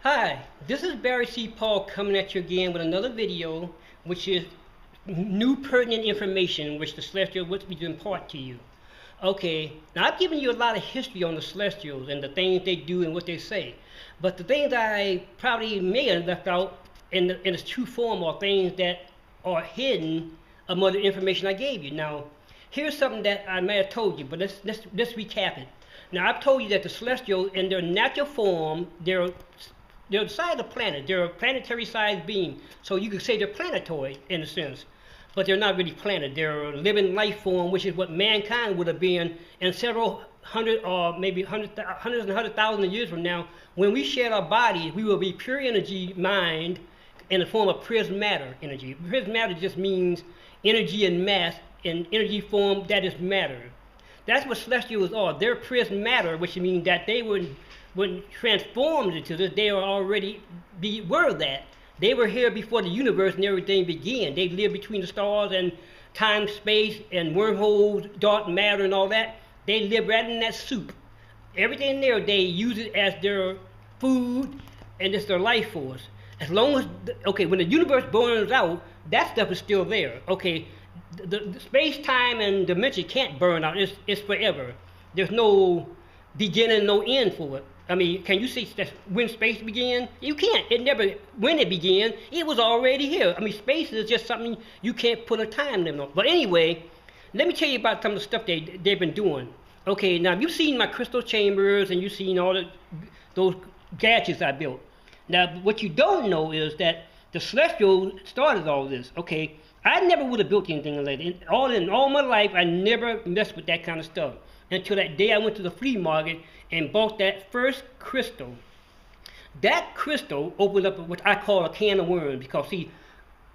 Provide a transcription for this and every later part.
Hi, this is Barry C. Paul coming at you again with another video, which is new pertinent information which the celestial wants me to impart to you. Okay, now I've given you a lot of history on the celestials and the things they do and what they say, but the things I probably may have left out in its true form are things that are hidden among the information I gave you. Now, here's something that I may have told you, but let's recap it. Now, I've told you that the celestials, in their natural form, they're the size of the planet. They're a planetary sized being. So you could say they're planetoid in a sense. But they're not really planet. They're a living life form, which is what mankind would have been in several hundred or maybe hundreds and 100,000 years from now. When we shed our bodies, we will be pure energy mind in the form of prism matter energy. Prism matter just means energy and mass in energy form that is matter. That's what celestials are. They're prism matter, which means that they when transformed into this, they were that. They were here before the universe and everything began. They lived between the stars and time, space, and wormholes, dark matter, and all that. They live right in that soup. Everything there, they use it as their food, and it's their life force. As long as, okay, when the universe burns out, that stuff is still there. Okay, the space, time, and dimension can't burn out. It's forever. There's no beginning, no end for it. I mean, can you see that when space began? You can't. It never, when it began, it was already here. I mean, space is just something you can't put a time limit on. But anyway, let me tell you about some of the stuff they've been doing. Okay, now you've seen my crystal chambers and you've seen all those gadgets I built. Now, what you don't know is that the celestial started all this. Okay, I never would have built anything like that. In all my life, I never messed with that kind of stuff until that day I went to the flea market and bought that first crystal. That crystal opened up what I call a can of worms because, see,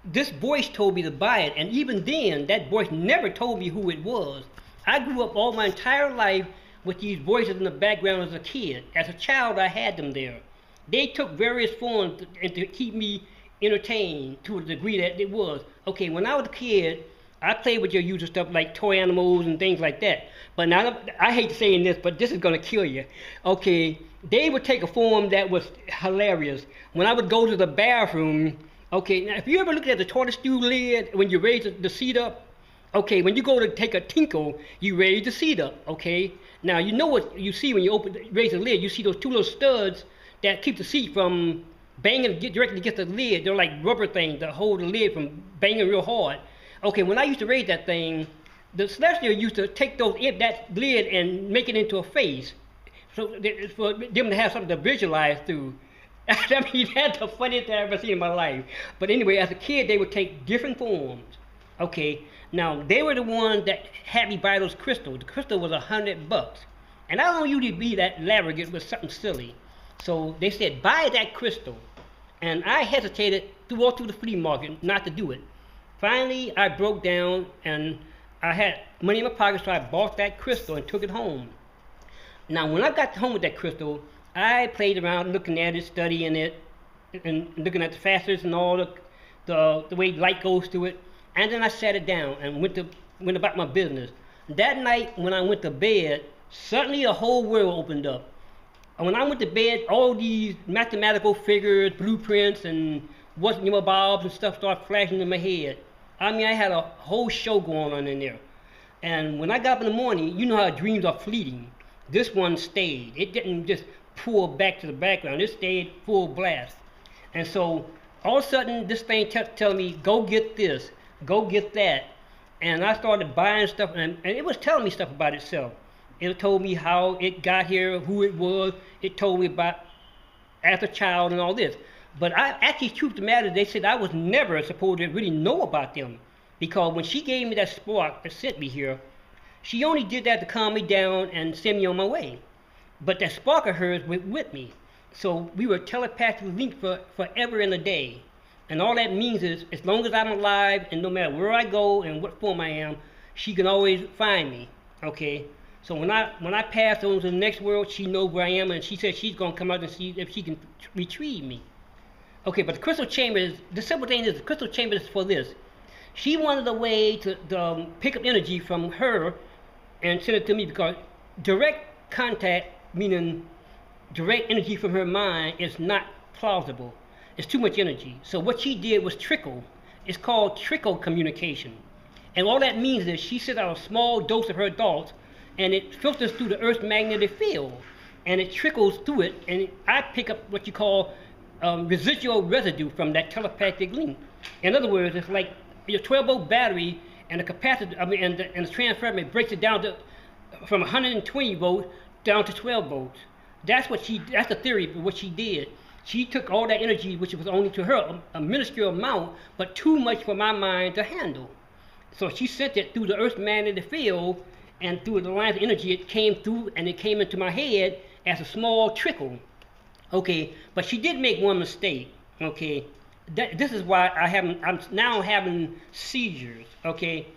this voice told me to buy it, and even then, that voice never told me who it was. I grew up all my entire life with these voices in the background as a kid. As a child, I had them there. They took various forms to keep me entertained to a degree that it was. Okay, when I was a kid, I played with your usual stuff like toy animals and things like that. But now, I hate saying this, but this is going to kill you. Okay, they would take a form that was hilarious. When I would go to the bathroom, okay, now if you ever looked at the toilet stool lid when you raise the seat up, okay, when you go to take a tinkle, you raise the seat up, okay? Now, you know what you see when you raise the lid. You see those two little studs that keep the seat from banging directly against the lid. They're like rubber things that hold the lid from banging real hard. Okay, when I used to raise that thing, the celestial used to take that lid and make it into a face, so for them to have something to visualize through. I mean, that's the funniest thing I've ever seen in my life. But anyway, as a kid, they would take different forms. Okay, now they were the ones that had me buy those crystals. The crystal was $100, and I don't usually be that lavish with something silly. So they said, buy that crystal, and I hesitated all through the flea market not to do it. Finally, I broke down and I had money in my pocket, so I bought that crystal and took it home. Now, when I got home with that crystal, I played around looking at it, studying it, and looking at the facets and all the way light goes through it. And then I sat it down and went about my business. That night, when I went to bed, suddenly the whole world opened up. And when I went to bed, all these mathematical figures, blueprints, and bobs and stuff started flashing in my head. I mean, I had a whole show going on in there. And when I got up in the morning, you know how dreams are fleeting. This one stayed. It didn't just pull back to the background. It stayed full blast. And so, all of a sudden, this thing kept telling me, go get this, go get that. And I started buying stuff, and it was telling me stuff about itself. It told me how it got here, who it was. It told me about as a child and all this. But I actually, truth of the matter, they said I was never supposed to really know about them. Because when she gave me that spark that sent me here, she only did that to calm me down and send me on my way. But that spark of hers went with me. So we were telepathically linked for forever and a day. And all that means is, as long as I'm alive, and no matter where I go and what form I am, she can always find me. Okay? So when I pass on to the next world, she knows where I am, and she said she's going to come out and see if she can retrieve me. Okay, but the crystal chamber is, the simple thing is, the crystal chamber is for this. She wanted a way to pick up energy from her and send it to me, because direct contact, meaning direct energy from her mind, is not plausible. It's too much energy. So what she did was trickle. It's called trickle communication. And all that means is she sends out a small dose of her thoughts, and it filters through the Earth's magnetic field, and it trickles through it, and I pick up what you call residual residue from that telepathic link. In other words, it's like your 12-volt battery and the capacitor, and the transformer breaks it down to from 120 volts down to 12 volts. That's the theory of what she did. She took all that energy, which was only to her a minuscule amount, but too much for my mind to handle. So she sent it through the Earth's magnetic field, and through the lines of energy, it came through, and it came into my head as a small trickle. Okay, but she did make one mistake. Okay, this is why I'm now having seizures. Okay,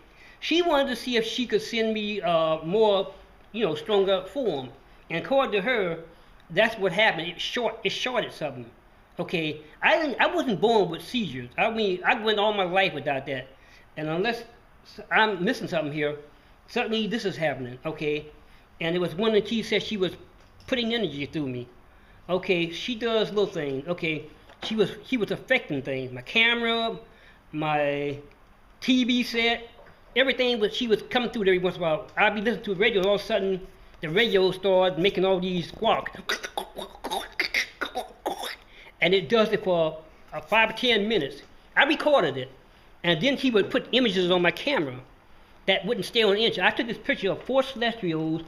she wanted to see if she could send me more, stronger form, and according to her, that's what happened. It shorted something. Okay, I wasn't born with seizures. I mean, I went all my life without that, and unless I'm missing something here, certainly this is happening. Okay, and it was one that she said she was putting energy through me. Okay, she does little things. Okay, she was affecting things. My camera, my TV set, everything. But she was coming through every once in a while. I'd be listening to the radio, and all of a sudden the radio started making all these squawks, and it does it for 5 or 10 minutes. I recorded it, and then she would put images on my camera that wouldn't stay on the inch. I took this picture of 4 celestials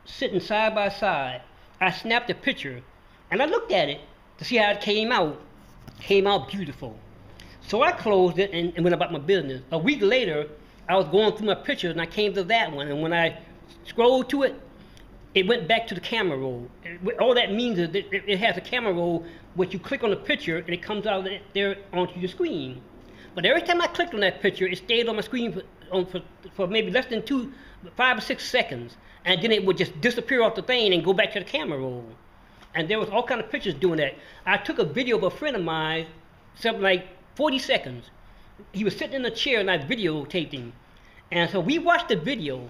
sitting side by side. I snapped a picture, and I looked at it to see how it came out. Came out beautiful. So I closed it and went about my business. A week later, I was going through my pictures, and I came to that one. And when I scrolled to it, it went back to the camera roll. All that means is that it has a camera roll, which you click on the picture, and it comes out there onto your screen. But every time I clicked on that picture, it stayed on my screen for maybe less than 5 or 6 seconds. And then it would just disappear off the thing and go back to the camera roll. And there was all kind of pictures doing that. I took a video of a friend of mine, something like 40 seconds. He was sitting in a chair, and I videotaped him. And so we watched the video,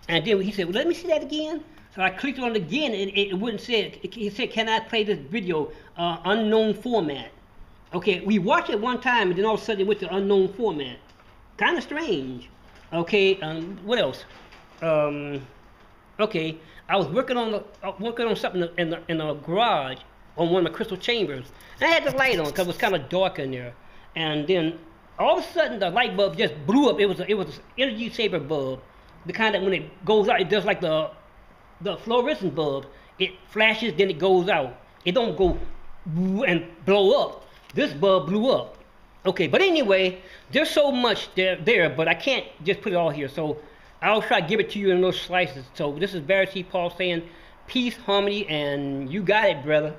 and then he said, well, let me see that again. So I clicked on it again, and it wouldn't say it. It said, can I play this video, unknown format? Okay, we watched it one time, and then all of a sudden it went to unknown format. Kind of strange. Okay, what else? Okay, I was working on something in a garage on one of my crystal chambers. And I had the light on because it was kind of dark in there. And then all of a sudden the light bulb just blew up. It was an energy saver bulb, the kind that when it goes out, it does like the fluorescent bulb. It flashes, then it goes out. It don't go and blow up. This bulb blew up. Okay, but anyway, there's so much there, but I can't just put it all here. So I'll try to give it to you in little slices. So this is Barry C. Paul saying peace, harmony, and you got it, brother.